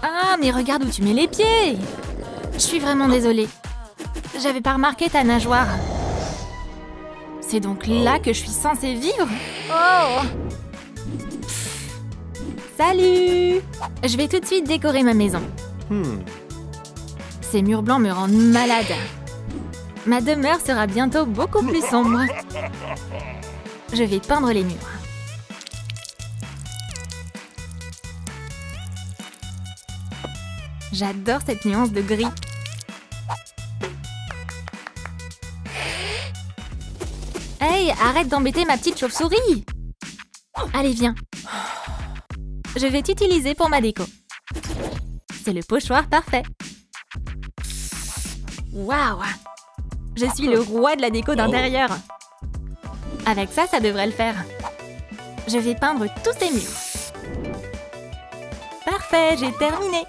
Ah, mais regarde où tu mets les pieds! Je suis vraiment désolée. J'avais pas remarqué ta nageoire. C'est donc là que je suis censée vivre? Oh! Salut! Je vais tout de suite décorer ma maison. Ces murs blancs me rendent malade. Ma demeure sera bientôt beaucoup plus sombre. Je vais peindre les murs. J'adore cette nuance de gris. Hey, arrête d'embêter ma petite chauve-souris! Allez, viens. Je vais t'utiliser pour ma déco. C'est le pochoir parfait. Waouh! Je suis le roi de la déco d'intérieur. Avec ça, ça devrait le faire. Je vais peindre tous ces murs. Parfait, j'ai terminé.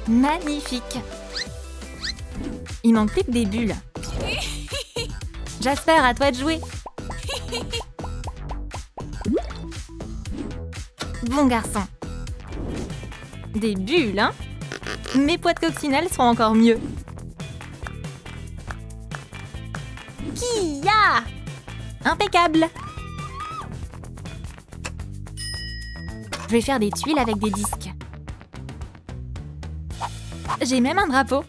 Magnifique. Il manque plus que des bulles. Jasper, à toi de jouer. Bon garçon. Des bulles, hein? Mes pois de coccinelle seront encore mieux. Kia! Impeccable! Je vais faire des tuiles avec des disques. J'ai même un drapeau.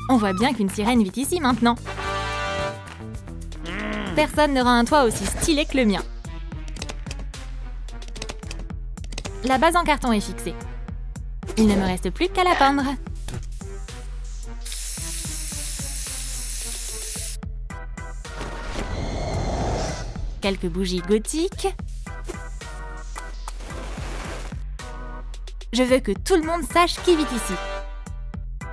On voit bien qu'une sirène vit ici maintenant. Personne n'aura un toit aussi stylé que le mien. La base en carton est fixée. Il ne me reste plus qu'à la peindre. Quelques bougies gothiques. Je veux que tout le monde sache qui vit ici.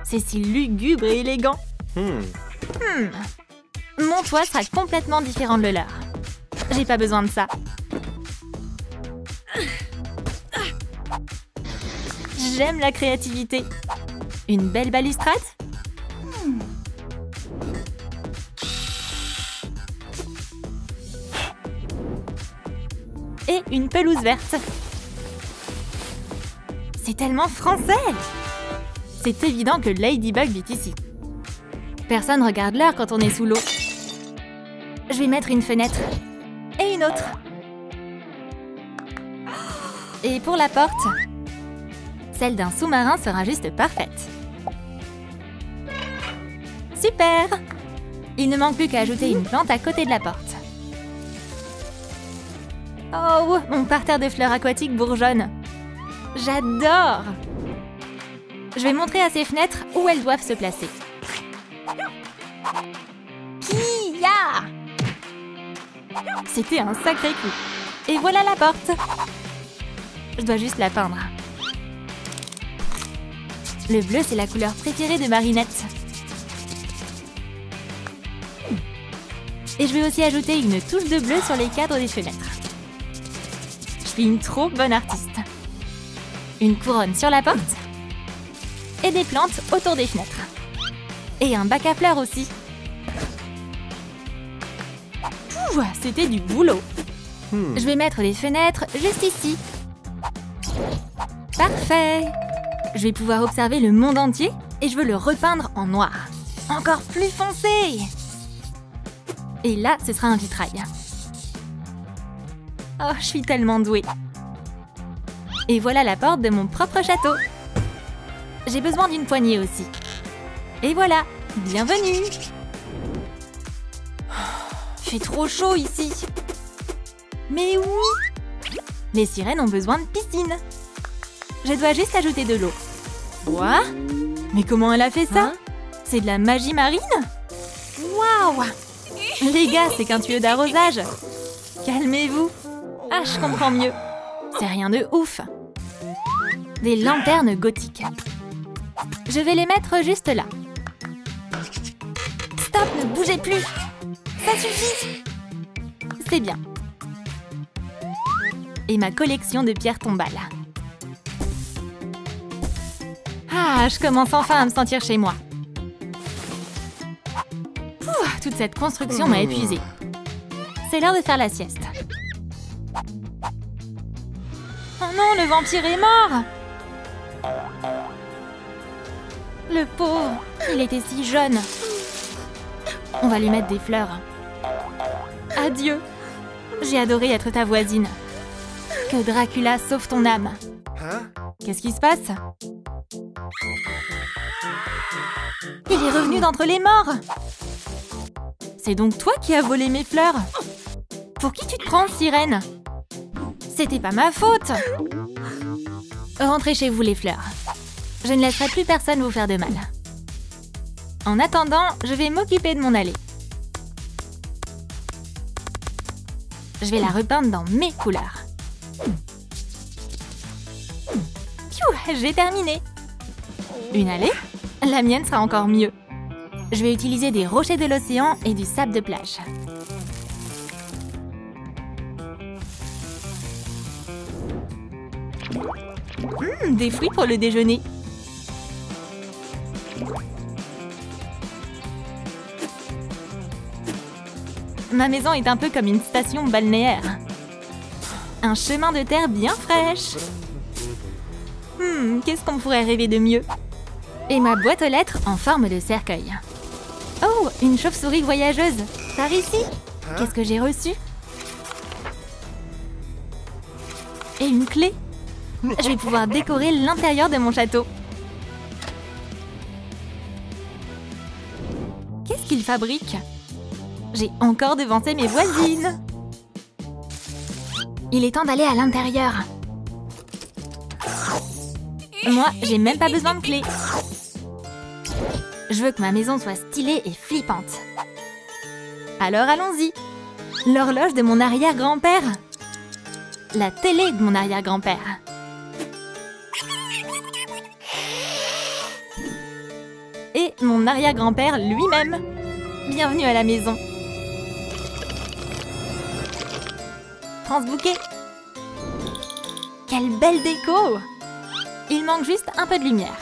C'est si lugubre et élégant. Mon toit sera complètement différent de le leur. J'ai pas besoin de ça. J'aime la créativité. Une belle balustrade? Et une pelouse verte. C'est tellement français! C'est évident que Ladybug vit ici. Personne regarde l'heure quand on est sous l'eau. Je vais mettre une fenêtre. Et une autre. Et pour la porte, celle d'un sous-marin sera juste parfaite. Super! Il ne manque plus qu'à ajouter une plante à côté de la porte. Oh, mon parterre de fleurs aquatiques bourgeonne. J'adore! Je vais montrer à ces fenêtres où elles doivent se placer. Kia! C'était un sacré coup. Et voilà la porte. Je dois juste la peindre. Le bleu, c'est la couleur préférée de Marinette. Et je vais aussi ajouter une touche de bleu sur les cadres des fenêtres. Je suis une trop bonne artiste. Une couronne sur la porte. Et des plantes autour des fenêtres. Et un bac à fleurs aussi. C'était du boulot. Je vais mettre les fenêtres juste ici. Parfait. Je vais pouvoir observer le monde entier et je veux le repeindre en noir. Encore plus foncé. Et là, ce sera un vitrail. Oh, je suis tellement douée. Et voilà la porte de mon propre château. J'ai besoin d'une poignée aussi. Et voilà, bienvenue. Il fait trop chaud ici. Mais oui! Les sirènes ont besoin de piscine. Je dois juste ajouter de l'eau. Quoi? Mais comment elle a fait ça? C'est de la magie marine? Waouh! Les gars, c'est qu'un tuyau d'arrosage. Calmez-vous. Ah, je comprends mieux. C'est rien de ouf. Des lanternes gothiques. Je vais les mettre juste là. Stop, ne bougez plus. Ça suffit. C'est bien. Et ma collection de pierres tombales. Ah, je commence enfin à me sentir chez moi. Toute cette construction m'a épuisée. C'est l'heure de faire la sieste. Oh non, le vampire est mort! Le pauvre, il était si jeune. On va lui mettre des fleurs. Adieu. J'ai adoré être ta voisine. Que Dracula sauve ton âme. Qu'est-ce qui se passe? Il est revenu d'entre les morts. C'est donc toi qui as volé mes fleurs? Pour qui tu te prends, sirène? C'était pas ma faute. Rentrez chez vous, les fleurs. Je ne laisserai plus personne vous faire de mal. En attendant, je vais m'occuper de mon allée. Je vais la repeindre dans mes couleurs. Pfiou, j'ai terminé. Une allée? La mienne sera encore mieux. Je vais utiliser des rochers de l'océan et du sable de plage. Des fruits pour le déjeuner. Ma maison est un peu comme une station balnéaire. Un chemin de terre bien fraîche. Qu'est-ce qu'on pourrait rêver de mieux? Et ma boîte aux lettres en forme de cercueil. Oh, une chauve-souris voyageuse. Par ici. Qu'est-ce que j'ai reçu? Et une clé. Je vais pouvoir décorer l'intérieur de mon château. Qu'est-ce qu'il fabrique? J'ai encore devancé mes voisines. Il est temps d'aller à l'intérieur. Moi, j'ai même pas besoin de clé. Je veux que ma maison soit stylée et flippante. Alors allons-y. L'horloge de mon arrière-grand-père. La télé de mon arrière-grand-père. Et mon arrière-grand-père lui-même. Bienvenue à la maison. Prends ce bouquet. Quelle belle déco! Il manque juste un peu de lumière.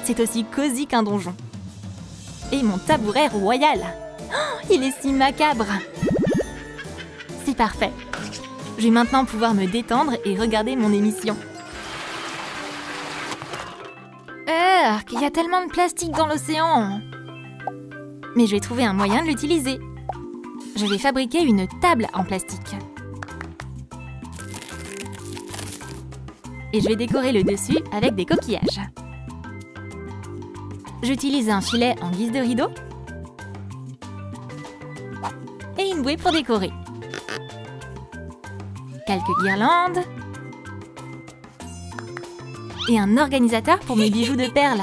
C'est aussi cosy qu'un donjon. Et mon tabouret royal. Oh, il est si macabre. C'est parfait. Je vais maintenant pouvoir me détendre et regarder mon émission. Il y a tellement de plastique dans l'océan. Mais je vais trouver un moyen de l'utiliser. Je vais fabriquer une table en plastique. Et je vais décorer le dessus avec des coquillages. J'utilise un filet en guise de rideau. Et une bouée pour décorer. Quelques guirlandes. Et un organisateur pour mes bijoux de perles.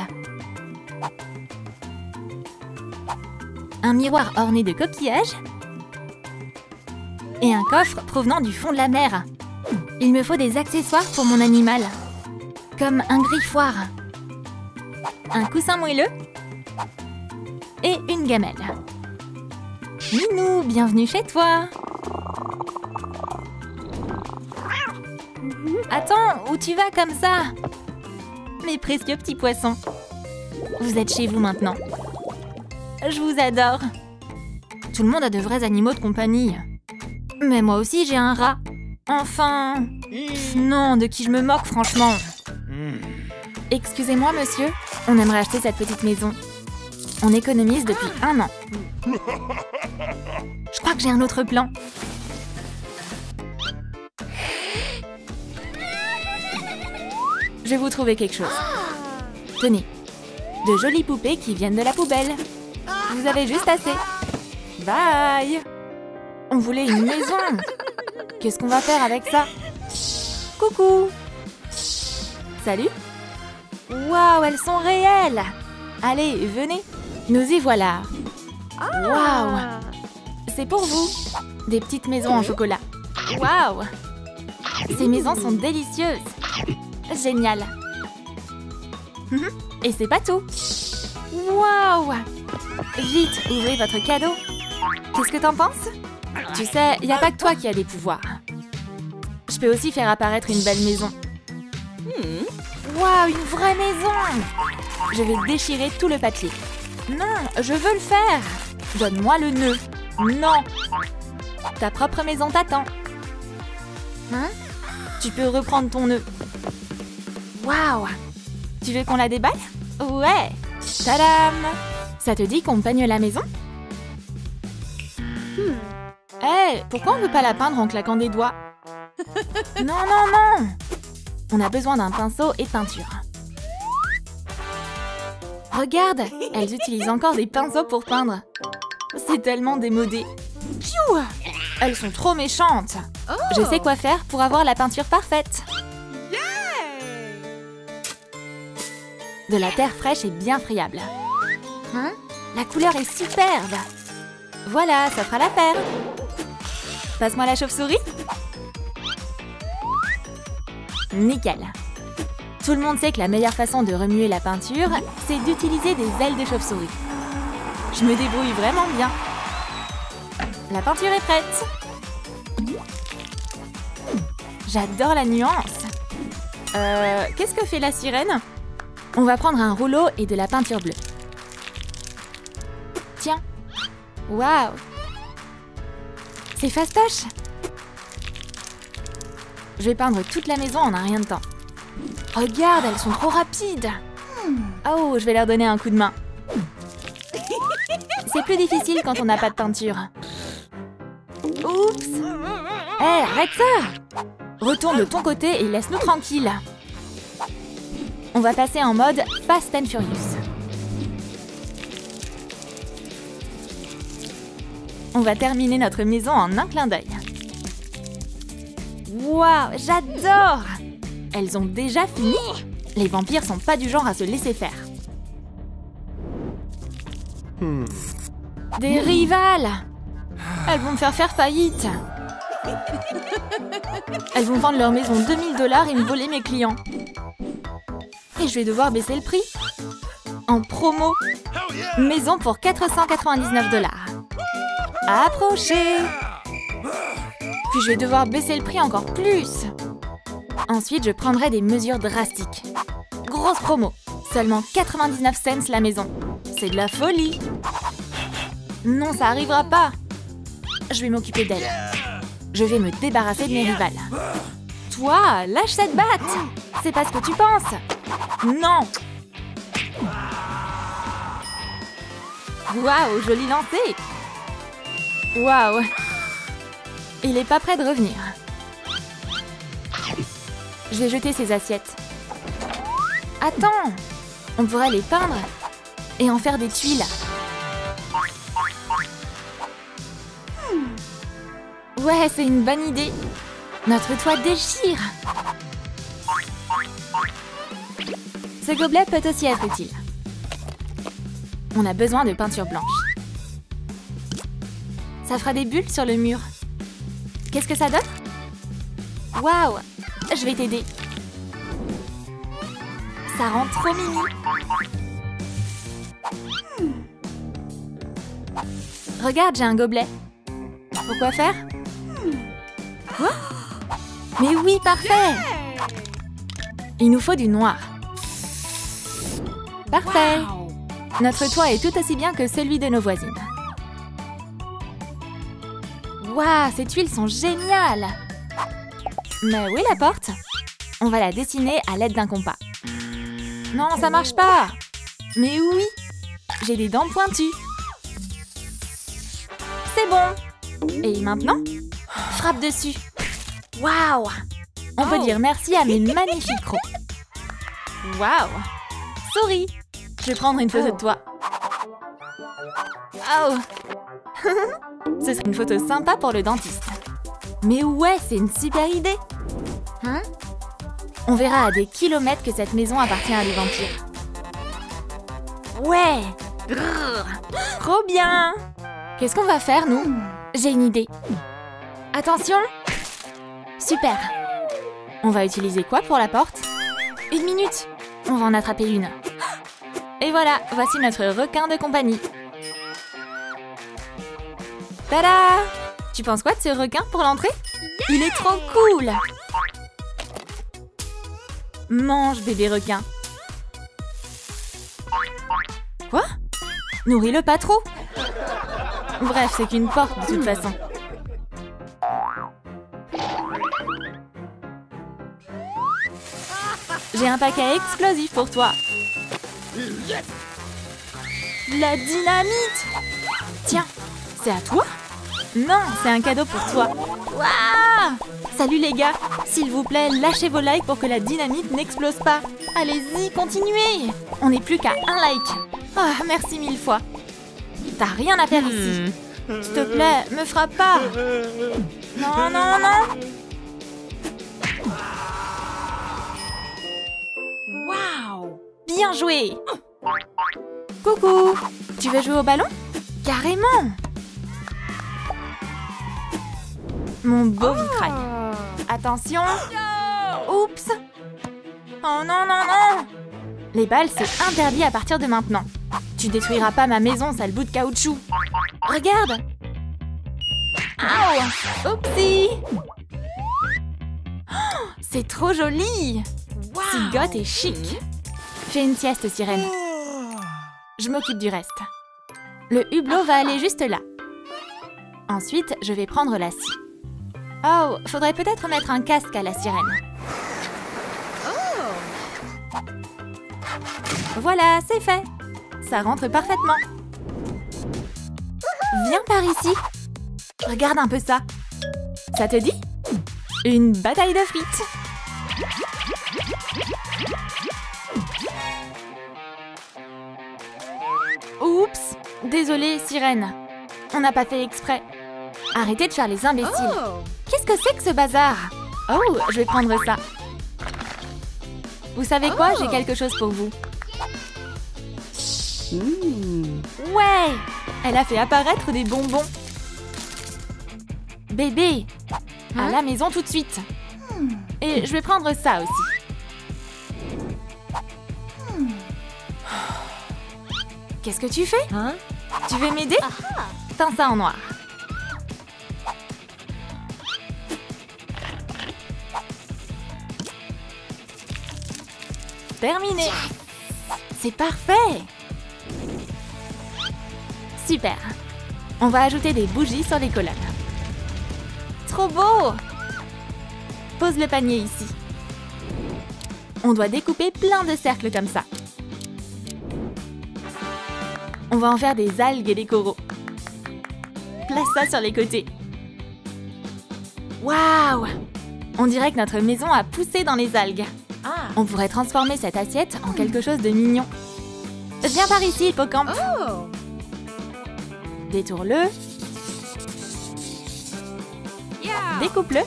Un miroir orné de coquillages. Et un coffre provenant du fond de la mer. Il me faut des accessoires pour mon animal. Comme un griffoir. Un coussin moelleux. Et une gamelle. Minou, bienvenue chez toi. Attends, où tu vas comme ça? Mes précieux petits poissons. Vous êtes chez vous maintenant. Je vous adore. Tout le monde a de vrais animaux de compagnie. Mais moi aussi, j'ai un rat. Enfin... Non, de qui je me moque, franchement. Excusez-moi, monsieur. On aimerait acheter cette petite maison. On économise depuis 1 an. Je crois que j'ai un autre plan. Je vais vous trouver quelque chose. Tenez, de jolies poupées qui viennent de la poubelle. Vous avez juste assez. Bye! On voulait une maison. Qu'est-ce qu'on va faire avec ça? Coucou! Salut! Waouh, elles sont réelles! Allez, venez! Nous y voilà! Waouh! C'est pour vous! Des petites maisons en chocolat. Waouh! Ces maisons sont délicieuses! Génial! Et c'est pas tout! Waouh! Vite, ouvrez votre cadeau! Qu'est-ce que t'en penses? Tu sais, il n'y a pas que toi qui as des pouvoirs. Je peux aussi faire apparaître une belle maison. Waouh, une vraie maison! Je vais déchirer tout le papier. Non, je veux le faire! Donne-moi le nœud. Non! Ta propre maison t'attend. Hein? Tu peux reprendre ton nœud. Waouh! Tu veux qu'on la déballe? Ouais! Tadam! Ça te dit qu'on peigne la maison? Hé, pourquoi on ne veut pas la peindre en claquant des doigts? Non, non, non! On a besoin d'un pinceau et de peinture. Regarde, elles utilisent encore des pinceaux pour peindre. C'est tellement démodé. Piou! Elles sont trop méchantes. Je sais quoi faire pour avoir la peinture parfaite. De la terre fraîche et bien friable. Hein? La couleur est superbe. Voilà, ça fera l'affaire. Passe-moi la chauve-souris. Nickel. Tout le monde sait que la meilleure façon de remuer la peinture, c'est d'utiliser des ailes de chauve-souris. Je me débrouille vraiment bien. La peinture est prête. J'adore la nuance. Qu'est-ce que fait la sirène? On va prendre un rouleau et de la peinture bleue. Tiens. Waouh. C'est fastoche. Je vais peindre toute la maison en un rien de temps. Regarde, elles sont trop rapides. Oh, je vais leur donner un coup de main. C'est plus difficile quand on n'a pas de peinture. Oups. Hé, arrête ça. Retourne de ton côté et laisse-nous tranquilles. On va passer en mode Fast and Furious. On va terminer notre maison en un clin d'œil. Waouh, j'adore! Elles ont déjà fini? Les vampires sont pas du genre à se laisser faire. Des rivales! Elles vont me faire faillite. Elles vont vendre leur maison 2000 $ et me voler mes clients. Et je vais devoir baisser le prix. En promo. Maison pour 499 $. Approchez! Puis je vais devoir baisser le prix encore plus. Ensuite, je prendrai des mesures drastiques. Grosse promo. Seulement 99 cents la maison. C'est de la folie. Non, ça arrivera pas. Je vais m'occuper d'elle. Je vais me débarrasser de mes rivales. Toi, lâche cette batte. C'est pas ce que tu penses. Non. Waouh, joli lancé. Waouh. Il est pas prêt de revenir. Je vais jeter ces assiettes. Attends. On pourrait les peindre et en faire des tuiles. Ouais, c'est une bonne idée. Notre toit déchire. Ce gobelet peut aussi être utile. On a besoin de peinture blanche. Ça fera des bulles sur le mur. Qu'est-ce que ça donne? Waouh! Je vais t'aider. Ça rend trop mimi. Regarde, j'ai un gobelet. Pourquoi faire? Quoi? Mais oui, parfait! Il nous faut du noir. Parfait! Notre toit est tout aussi bien que celui de nos voisines. Waouh, ces tuiles sont géniales! Mais où est la porte? On va la dessiner à l'aide d'un compas. Non, ça marche pas! Mais oui! J'ai des dents pointues. C'est bon! Et maintenant? Frappe dessus! Waouh! On peut dire merci à mes magnifiques crocs. Waouh! Souris! Je vais prendre une photo de toi. Oh! Ce serait une photo sympa pour le dentiste. Mais ouais, c'est une super idée! Hein? On verra à des kilomètres que cette maison appartient à des vampires. Ouais! Grrr. Trop bien! Qu'est-ce qu'on va faire, nous? J'ai une idée. Attention! Super! On va utiliser quoi pour la porte? 1 minute! On va en attraper une. Et voilà, voici notre requin de compagnie. Tada! Tu penses quoi de ce requin pour l'entrée? Il est trop cool! Mange, bébé requin. Quoi? Nourris-le pas trop. Bref, c'est qu'une porte de toute façon. J'ai un paquet explosif pour toi. La dynamite! Tiens, c'est à toi? Non, c'est un cadeau pour toi. Waouh! Salut les gars! S'il vous plaît, lâchez vos likes pour que la dynamite n'explose pas. Allez-y, continuez! On n'est plus qu'à un like. Ah, merci 1000 fois. T'as rien à faire ici. S'il te plaît, me frappe pas. Non, non, non! Waouh! Bien joué! Coucou! Tu veux jouer au ballon? Carrément! Mon beau vitrail. Attention! Oups! Oh non, non, non! Les balles, c'est interdit à partir de maintenant. Tu détruiras pas ma maison, sale bout de caoutchouc. Regarde! Ouh! Oupsie! Oh, c'est trop joli! Si goth et chic. Fais une sieste, sirène. Je m'occupe du reste. Le hublot va aller juste là. Ensuite, je vais prendre la scie. Oh, faudrait peut-être mettre un casque à la sirène. Voilà, c'est fait. Ça rentre parfaitement. Viens par ici. Regarde un peu ça. Ça te dit? Une bataille de frites. Oups! Désolée, sirène. On n'a pas fait exprès. Arrêtez de faire les imbéciles. Qu'est-ce que c'est que ce bazar? Oh, je vais prendre ça. Vous savez quoi? J'ai quelque chose pour vous. Ouais! Elle a fait apparaître des bonbons. Bébé! À la maison tout de suite. Et je vais prendre ça aussi. Qu'est-ce que tu fais? Tu veux m'aider? Teins ça en noir. Terminé. C'est parfait. Super. On va ajouter des bougies sur les colonnes. Trop beau! Pose le panier ici. On doit découper plein de cercles comme ça. On va en faire des algues et des coraux. Place ça sur les côtés. Waouh! On dirait que notre maison a poussé dans les algues. On pourrait transformer cette assiette en quelque chose de mignon. Viens par ici, hippocampe. Détourne-le. Découpe-le.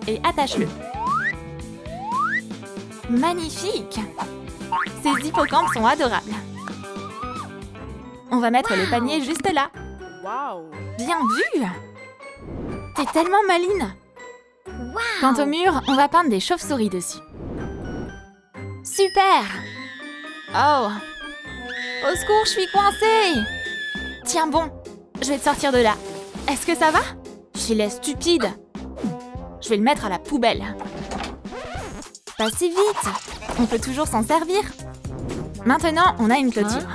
Et attache-le. Magnifique! Ces hippocampes sont adorables. On va mettre le panier juste là. Bien vu! T'es tellement maline! Quant au mur, on va peindre des chauves-souris dessus. Super! Oh! Au secours, je suis coincée! Tiens bon, je vais te sortir de là. Est-ce que ça va? Filet stupide! Je vais le mettre à la poubelle. Pas si vite! On peut toujours s'en servir. Maintenant, on a une clôture.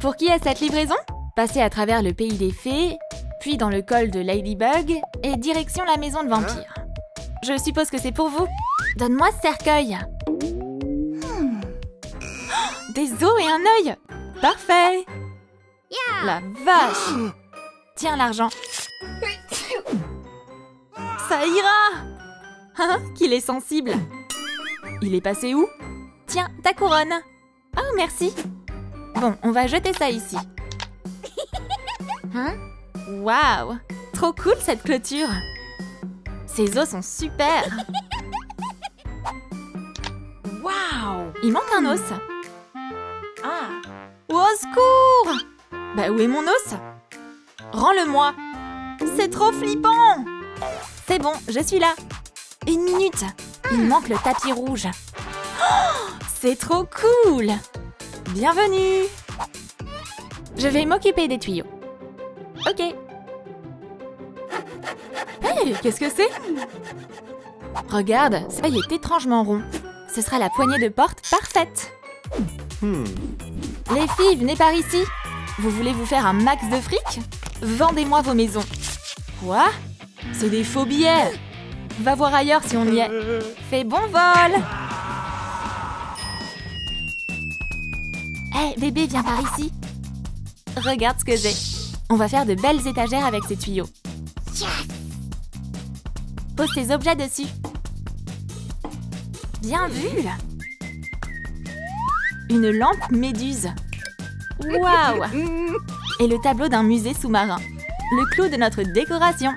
Pour qui est cette livraison? Passez à travers le pays des fées, puis dans le col de Ladybug, et direction la maison de vampire. Je suppose que c'est pour vous. Donne-moi ce cercueil. Des os et un œil. Parfait. La vache. Tiens l'argent. Ça ira. Hein, qu'il est sensible. Il est passé où? Tiens, ta couronne. Oh, merci. Bon, on va jeter ça ici. Waouh! Trop cool cette clôture. Ces os sont super. Waouh! Il manque un os. Au secours! Bah où est mon os? Rends-le-moi. C'est trop flippant. C'est bon, je suis là. Une minute. Il manque le tapis rouge. Oh, c'est trop cool. Bienvenue. Je vais m'occuper des tuyaux. Ok. Hey, qu'est-ce que c'est? Regarde, ça y est étrangement rond. Ce sera la poignée de porte parfaite. Les filles, venez par ici. Vous voulez vous faire un max de fric? Vendez-moi vos maisons. Quoi? C'est des faux billets. Va voir ailleurs si on y est. Fais bon vol! Hé, bébé, viens par ici. Regarde ce que j'ai. On va faire de belles étagères avec ces tuyaux. Pose tes objets dessus. Bien vu! Une lampe méduse. Waouh! Et le tableau d'un musée sous-marin. Le clou de notre décoration.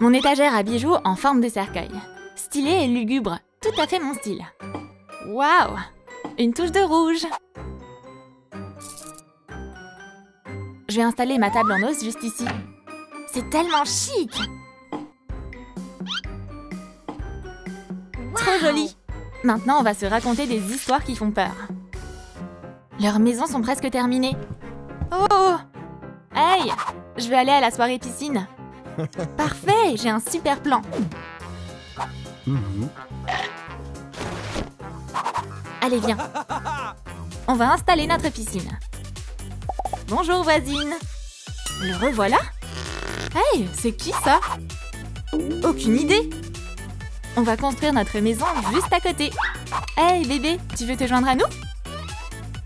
Mon étagère à bijoux en forme de cercueil. Stylé et lugubre. Tout à fait mon style. Waouh! Une touche de rouge. Je vais installer ma table en os juste ici. C'est tellement chic! Trop joli! Maintenant, on va se raconter des histoires qui font peur. Leurs maisons sont presque terminées. Oh! Hey! Je vais aller à la soirée piscine. Parfait! J'ai un super plan. Allez, viens. On va installer notre piscine. Bonjour, voisine. Le revoilà? Hey! C'est qui, ça? Aucune idée. On va construire notre maison juste à côté. Hey, bébé, tu veux te joindre à nous?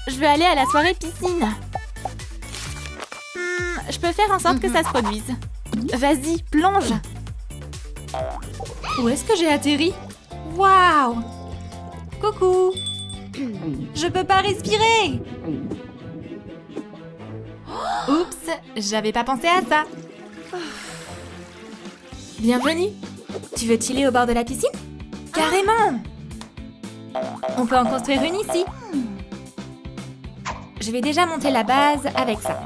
Je veux aller à la soirée piscine. Je peux faire en sorte que ça se produise. Vas-y, plonge. Où est-ce que j'ai atterri? Waouh! Coucou! Je peux pas respirer! Oups, j'avais pas pensé à ça. Bienvenue. Tu veux chiller au bord de la piscine? Carrément! On peut en construire une ici. Je vais déjà monter la base avec ça.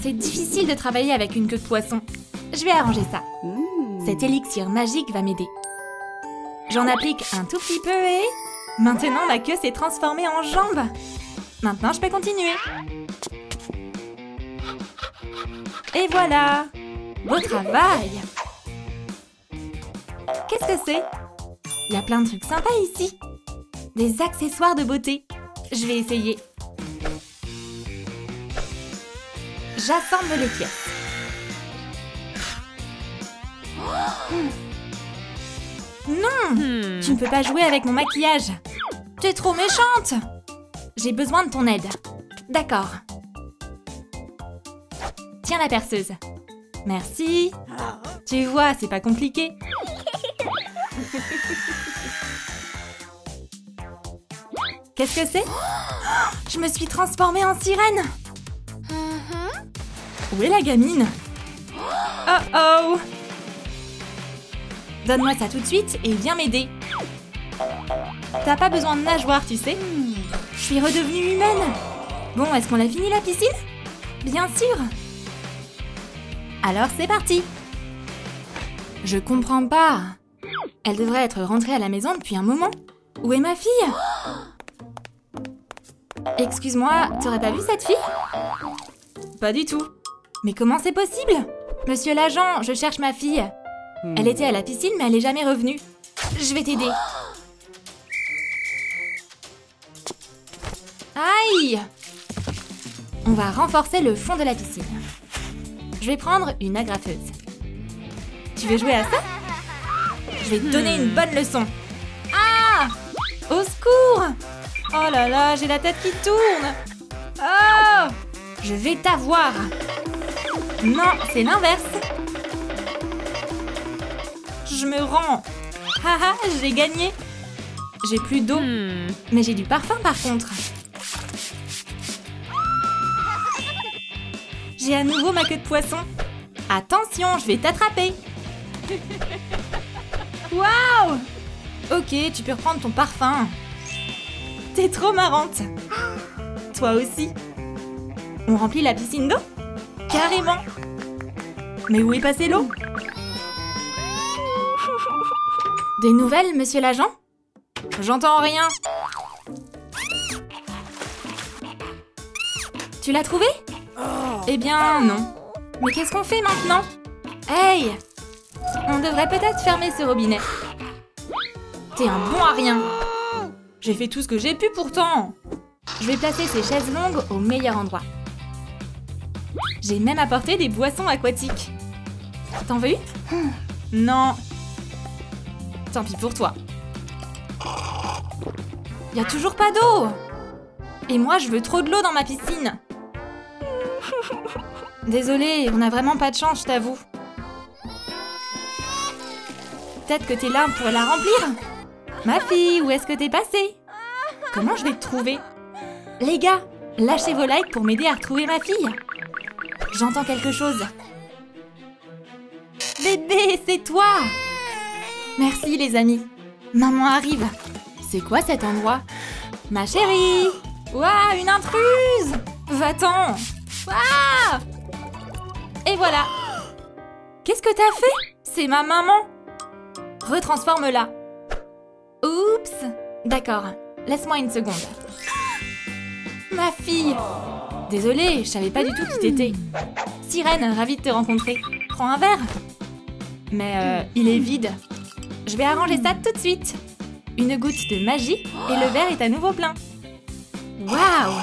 C'est difficile de travailler avec une queue de poisson. Je vais arranger ça. Cet élixir magique va m'aider. J'en applique un tout petit peu et... Maintenant, ma queue s'est transformée en jambe. Maintenant, je peux continuer. Et voilà! Beau travail! Qu'est-ce que c'est? Il y a plein de trucs sympas ici. Des accessoires de beauté. Je vais essayer. J'assemble les pièces. Non! Tu ne peux pas jouer avec mon maquillage. Tu es trop méchante! J'ai besoin de ton aide. D'accord. Tiens la perceuse. Merci. Tu vois, c'est pas compliqué. Qu'est-ce que c'est? Je me suis transformée en sirène. Où est la gamine? Oh oh! Donne-moi ça tout de suite et viens m'aider. T'as pas besoin de nageoire, tu sais. Je suis redevenue humaine. Bon, est-ce qu'on a fini la piscine? Bien sûr. Alors c'est parti. Je comprends pas. Elle devrait être rentrée à la maison depuis un moment. Où est ma fille? Excuse-moi, t'aurais pas vu cette fille? Pas du tout. Mais comment c'est possible? Monsieur l'agent, je cherche ma fille. Elle était à la piscine, mais elle est jamais revenue. Je vais t'aider. Aïe! On va renforcer le fond de la piscine. Je vais prendre une agrafeuse. Tu veux jouer à ça? Je vais te donner une bonne leçon. Ah! Au secours! Oh là là, j'ai la tête qui tourne. Oh! Je vais t'avoir. Non, c'est l'inverse. Je me rends. Haha, j'ai gagné. J'ai plus d'eau, mais j'ai du parfum par contre. J'ai à nouveau ma queue de poisson. Attention, je vais t'attraper. Waouh! Ok, tu peux reprendre ton parfum. T'es trop marrante. Toi aussi. On remplit la piscine d'eau? Carrément. Mais où est passée l'eau? Des nouvelles, monsieur l'agent? J'entends rien. Tu l'as trouvé? Eh bien, non. Mais qu'est-ce qu'on fait maintenant? Hey! On devrait peut-être fermer ce robinet. T'es un bon à rien. J'ai fait tout ce que j'ai pu pourtant. Je vais placer ces chaises longues au meilleur endroit. J'ai même apporté des boissons aquatiques. T'en veux une? Non. Tant pis pour toi. Y a toujours pas d'eau. Et moi, je veux trop de l'eau dans ma piscine. Désolée, on a vraiment pas de chance, je t'avoue. Peut-être que t'es là pour la remplir. Ma fille, où est-ce que t'es passée? Comment je vais te trouver? Les gars, lâchez vos likes pour m'aider à retrouver ma fille. J'entends quelque chose. Bébé, c'est toi! Merci les amis. Maman arrive. C'est quoi cet endroit? Ma chérie! Ouah, une intruse! Va-t'en! Ouah! Et voilà! Qu'est-ce que t'as fait? C'est ma maman! Retransforme-la. Oups! D'accord, laisse-moi une seconde. Ma fille! Désolée, je savais pas du tout qui t'étais. Sirène, ravie de te rencontrer. Prends un verre. Mais il est vide. Je vais arranger ça tout de suite. Une goutte de magie et le verre est à nouveau plein. Waouh!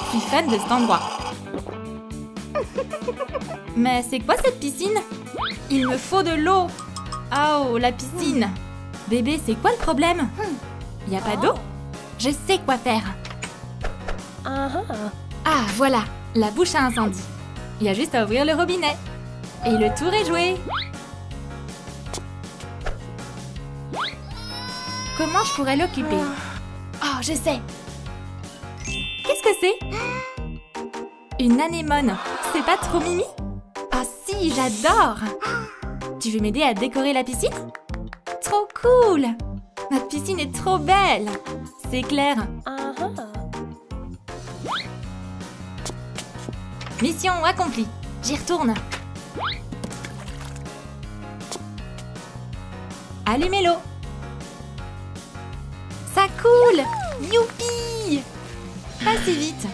Je suis fan de cet endroit. Mais c'est quoi cette piscine? Il me faut de l'eau. Oh, la piscine. Bébé, c'est quoi le problème? Y a pas d'eau? Je sais quoi faire. Ah, voilà, la bouche à incendie. Il y a juste à ouvrir le robinet. Et le tour est joué. Comment je pourrais l'occuper? Oh, je sais. Qu'est-ce que c'est? Une anémone. C'est pas trop mimi? Ah si, j'adore. Tu veux m'aider à décorer la piscine? Trop cool. Notre piscine est trop belle. C'est clair. Mission accomplie. J'y retourne. Allumez l'eau. Ça coule. Youpi! Pas si vite.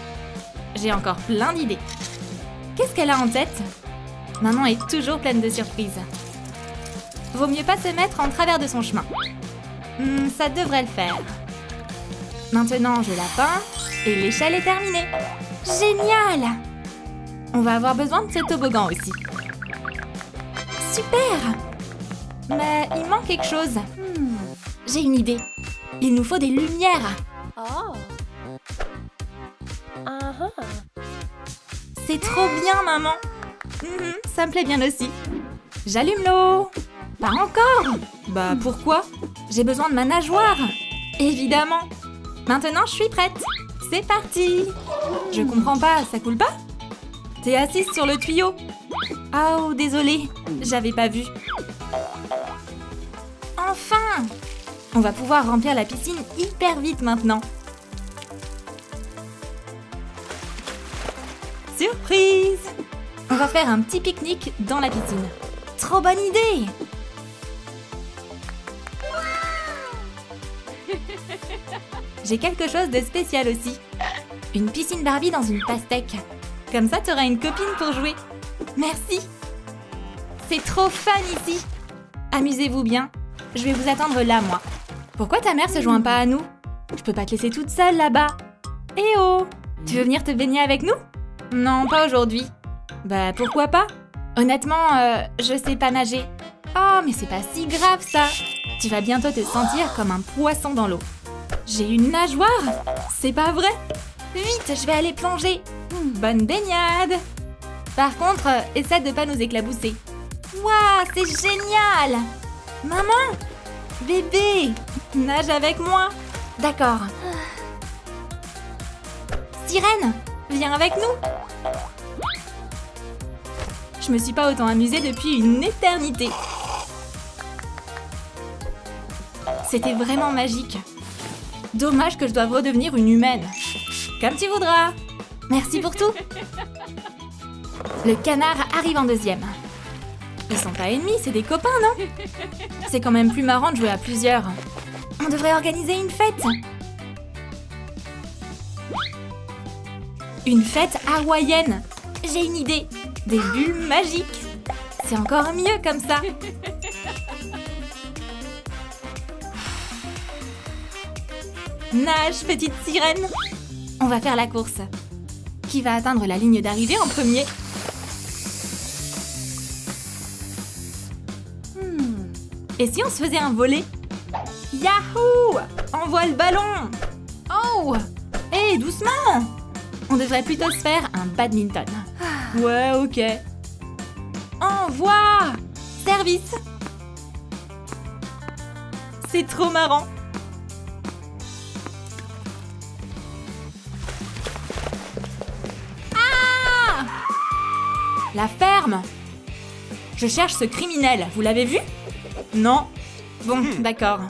J'ai encore plein d'idées. Qu'est-ce qu'elle a en tête? Maman est toujours pleine de surprises. Vaut mieux pas se mettre en travers de son chemin. Ça devrait le faire. Maintenant, je la peins et l'échelle est terminée. Génial! On va avoir besoin de ce toboggan aussi. Super! Mais il manque quelque chose. J'ai une idée. Il nous faut des lumières. C'est trop bien, maman. Ça me plaît bien aussi. J'allume l'eau. Pas encore. Bah pourquoi? J'ai besoin de ma nageoire. Évidemment. Maintenant, je suis prête. C'est parti. Je comprends pas, ça coule pas? T'es assise sur le tuyau. Oh, désolée. J'avais pas vu. Enfin! On va pouvoir remplir la piscine hyper vite maintenant. Surprise! On va faire un petit pique-nique dans la piscine. Trop bonne idée! J'ai quelque chose de spécial aussi. Une piscine Barbie dans une pastèque. Comme ça, t'auras une copine pour jouer. Merci! C'est trop fun ici! Amusez-vous bien. Je vais vous attendre là, moi. Pourquoi ta mère se joint pas à nous? Je peux pas te laisser toute seule là-bas. Eh oh! Tu veux venir te baigner avec nous? Non, pas aujourd'hui. Bah, pourquoi pas? Honnêtement, je sais pas nager. Oh, mais c'est pas si grave, ça. Tu vas bientôt te sentir comme un poisson dans l'eau. J'ai une nageoire? C'est pas vrai? Vite, je vais aller plonger. Bonne baignade. Par contre, essaie de pas nous éclabousser. Waouh, c'est génial! Maman! Bébé! Nage avec moi! D'accord. Sirène, viens avec nous! Je me suis pas autant amusée depuis une éternité. C'était vraiment magique. Dommage que je doive redevenir une humaine. Comme tu voudras. Merci pour tout. Le canard arrive en deuxième. Ils sont pas ennemis, c'est des copains, non? C'est quand même plus marrant de jouer à plusieurs. On devrait organiser une fête. Une fête hawaïenne. J'ai une idée. Des bulles magiques. C'est encore mieux comme ça. Nage, petite sirène. On va faire la course. Qui va atteindre la ligne d'arrivée en premier? Et si on se faisait un volley? Yahoo! Envoie le ballon! Oh! Hé, doucement! On devrait plutôt se faire un badminton. Ouais, ok. Envoie! Service! C'est trop marrant! Ah! La ferme! Je cherche ce criminel, vous l'avez vu? Non? Bon, d'accord.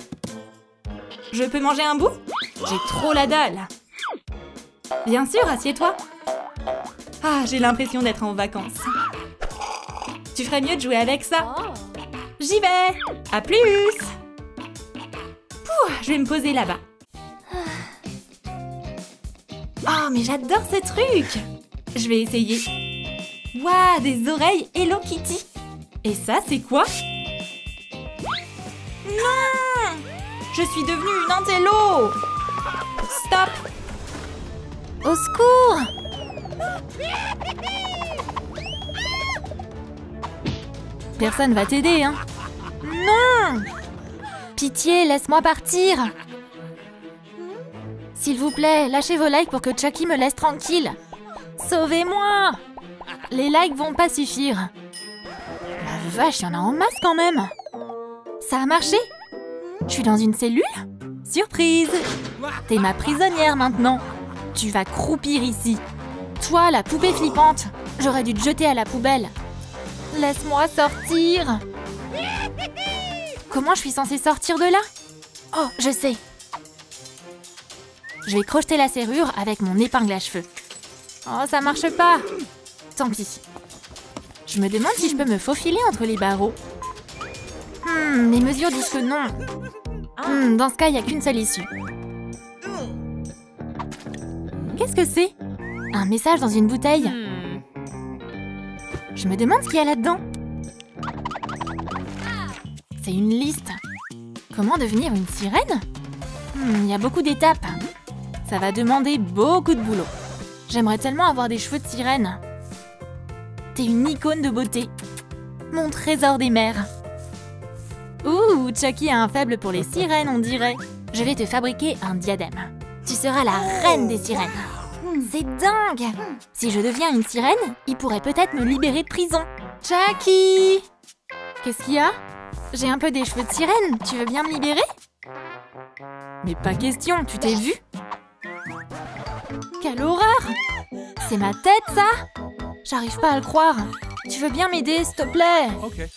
Je peux manger un bout? J'ai trop la dalle. Bien sûr, assieds-toi. Ah, j'ai l'impression d'être en vacances. Tu ferais mieux de jouer avec ça. J'y vais. À plus. Pouh, je vais me poser là-bas. Oh, mais j'adore ce truc. Je vais essayer. Waouh, des oreilles Hello Kitty. Et ça, c'est quoi? Non! Je suis devenue une intello! Stop! Au secours! Personne va t'aider, hein? Non! Pitié, laisse-moi partir! S'il vous plaît, lâchez vos likes pour que Chucky me laisse tranquille! Sauvez-moi! Les likes vont pas suffire. La vache, il y en a en masse quand même! Ça a marché? Je suis dans une cellule? Surprise! T'es ma prisonnière maintenant. Tu vas croupir ici. Toi, la poupée flippante, j'aurais dû te jeter à la poubelle. Laisse-moi sortir! Comment je suis censée sortir de là? Oh, je sais. Je vais crocheter la serrure avec mon épingle à cheveux. Oh, ça marche pas. Tant pis. Je me demande si je peux me faufiler entre les barreaux. Les mesures disent que non. Dans ce cas, il n'y a qu'une seule issue. Qu'est-ce que c'est? Un message dans une bouteille. Je me demande ce qu'il y a là-dedans. C'est une liste. Comment devenir une sirène? Il y a beaucoup d'étapes. Ça va demander beaucoup de boulot. J'aimerais tellement avoir des cheveux de sirène. T'es une icône de beauté. Mon trésor des mers. Ouh, Chucky a un faible pour les sirènes, on dirait. Je vais te fabriquer un diadème. Tu seras la reine des sirènes. C'est dingue! Si je deviens une sirène, il pourrait peut-être me libérer de prison. Chucky! Qu'est-ce qu'il y a? J'ai un peu des cheveux de sirène, tu veux bien me libérer? Mais pas question, tu t'es vue? Quelle horreur! C'est ma tête, ça? J'arrive pas à le croire. Tu veux bien m'aider, s'il te plaît? Ok.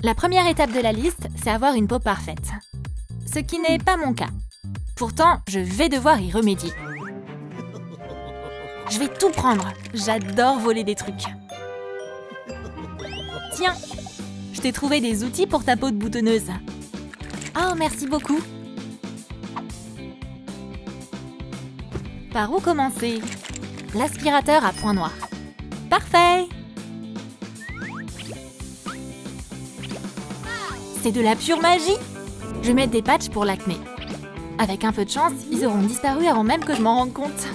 La première étape de la liste, c'est avoir une peau parfaite. Ce qui n'est pas mon cas. Pourtant, je vais devoir y remédier. Je vais tout prendre. J'adore voler des trucs. Tiens, je t'ai trouvé des outils pour ta peau de boutonneuse. Oh, merci beaucoup. Par où commencer? L'aspirateur à point noir. Parfait! C'est de la pure magie! Je vais mettre des patchs pour l'acné. Avec un peu de chance, ils auront disparu avant même que je m'en rende compte.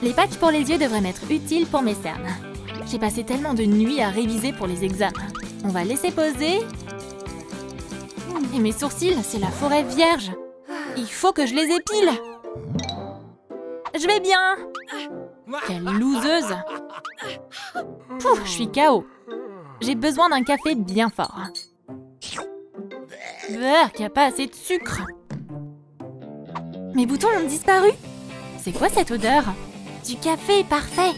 Les patchs pour les yeux devraient m'être utiles pour mes cernes. J'ai passé tellement de nuits à réviser pour les examens. On va laisser poser. Et mes sourcils, c'est la forêt vierge. Il faut que je les épile. Je vais bien. Quelle loseuse. Pouf, je suis KO. J'ai besoin d'un café bien fort. Qu'il n'y a pas assez de sucre. Mes boutons ont disparu. C'est quoi cette odeur? Du café, parfait.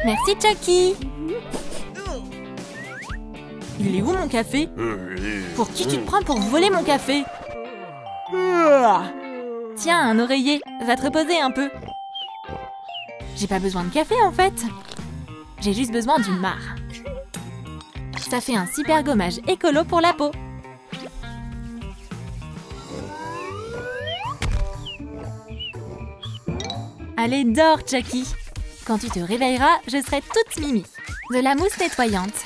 Merci, Chucky. Il est où mon café? Pour qui tu te prends pour voler mon café? Tiens, un oreiller. Va te reposer un peu. J'ai pas besoin de café, en fait. J'ai juste besoin d'une mare. Ça fait un super gommage écolo pour la peau. Allez, dors, Chucky. Quand tu te réveilleras, je serai toute mimi. De la mousse nettoyante.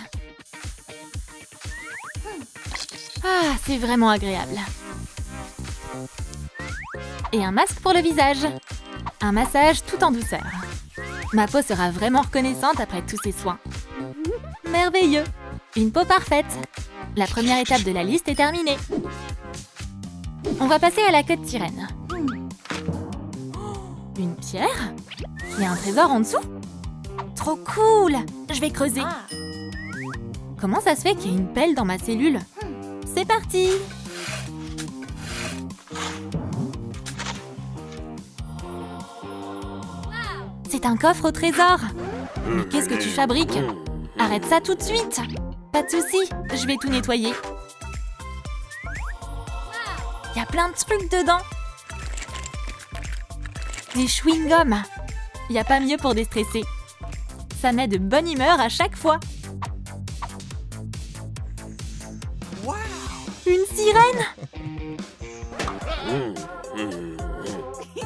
Ah, c'est vraiment agréable. Et un masque pour le visage. Un massage tout en douceur. Ma peau sera vraiment reconnaissante après tous ces soins. Merveilleux! Une peau parfaite! La première étape de la liste est terminée. On va passer à la queue de sirène. Une pierre? Il y a un trésor en dessous? Trop cool! Je vais creuser. Comment ça se fait qu'il y ait une pelle dans ma cellule? C'est parti! C'est un coffre au trésor! Mais qu'est-ce que tu fabriques? Arrête ça tout de suite! Pas de souci, je vais tout nettoyer. Il y a plein de trucs dedans! Des chewing-gums! Il n'y a pas mieux pour déstresser. Ça met de bonne humeur à chaque fois. Une sirène?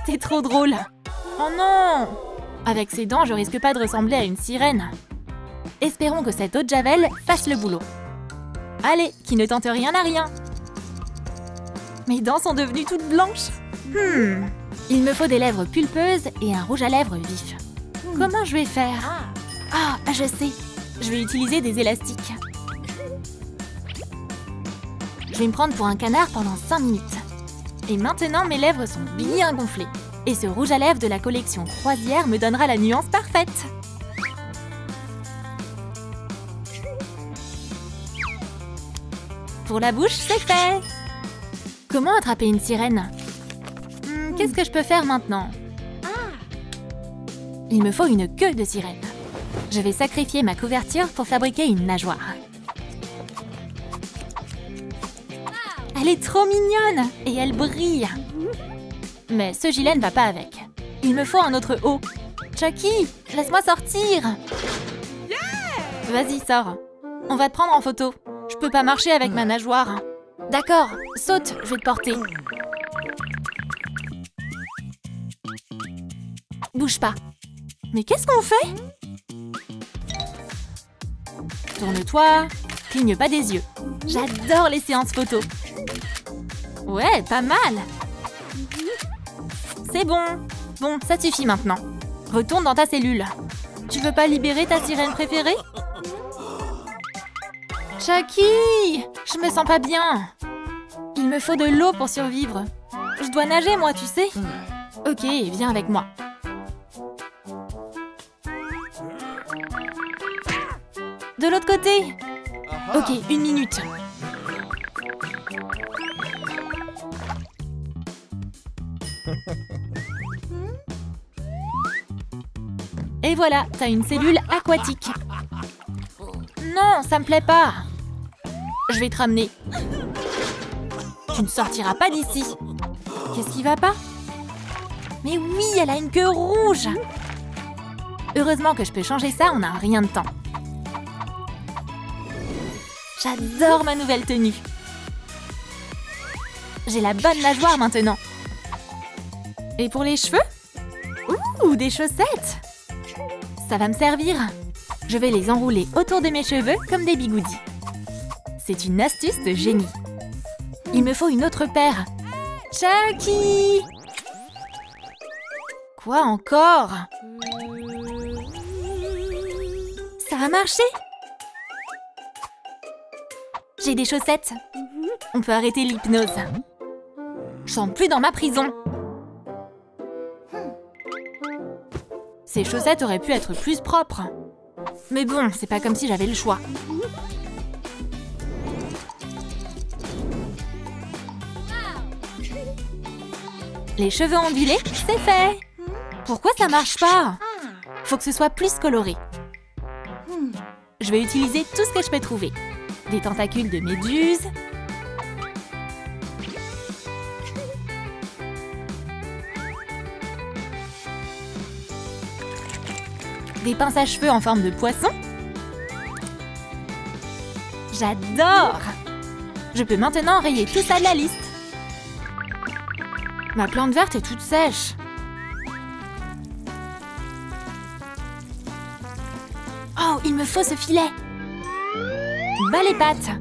T'es trop drôle. Oh non! Avec ses dents, je risque pas de ressembler à une sirène. Espérons que cette eau de javel fasse le boulot. Allez, qui ne tente rien à rien. Mes dents sont devenues toutes blanches. Il me faut des lèvres pulpeuses et un rouge à lèvres vif. Comment je vais faire? Ah, je sais. Je vais utiliser des élastiques. Je vais me prendre pour un canard pendant 5 minutes. Et maintenant, mes lèvres sont bien gonflées. Et ce rouge à lèvres de la collection Croisière me donnera la nuance parfaite. Pour la bouche, c'est fait. Comment attraper une sirène? Qu'est-ce que je peux faire maintenant? Il me faut une queue de sirène. Je vais sacrifier ma couverture pour fabriquer une nageoire. Elle est trop mignonne et elle brille. Mais ce gilet ne va pas avec. Il me faut un autre haut. Chucky, laisse-moi sortir. Vas-y, sors. On va te prendre en photo. Je peux pas marcher avec ma nageoire. D'accord, saute, je vais te porter. Bouge pas. Mais qu'est-ce qu'on fait? Tourne-toi, cligne pas des yeux. J'adore les séances photos. Ouais, pas mal. C'est bon. Bon, ça suffit maintenant. Retourne dans ta cellule. Tu veux pas libérer ta sirène préférée? Chucky! Je me sens pas bien. Il me faut de l'eau pour survivre. Je dois nager, moi, tu sais. Ok, viens avec moi. De l'autre côté. Ok, 1 minute. Et voilà, t'as une cellule aquatique. Non, ça me plaît pas. Je vais te ramener. Tu ne sortiras pas d'ici. Qu'est-ce qui va pas? Mais oui, elle a une queue rouge. Heureusement que je peux changer ça en un rien de temps. J'adore ma nouvelle tenue. J'ai la bonne nageoire maintenant. Et pour les cheveux? Ouh, des chaussettes! Ça va me servir. Je vais les enrouler autour de mes cheveux comme des bigoudis. C'est une astuce de génie. Il me faut une autre paire. Chucky! Quoi encore? Ça va marcher? J'ai des chaussettes. On peut arrêter l'hypnose. Je sens plus dans ma prison. Ces chaussettes auraient pu être plus propres. Mais bon, c'est pas comme si j'avais le choix. Les cheveux ondulés, c'est fait. Pourquoi ça marche pas? Faut que ce soit plus coloré. Je vais utiliser tout ce que je peux trouver. Des tentacules de méduse. Des pinces à cheveux en forme de poisson. J'adore! Je peux maintenant rayer tout ça de la liste. Ma plante verte est toute sèche. Oh, il me faut ce filet. Bas les pattes.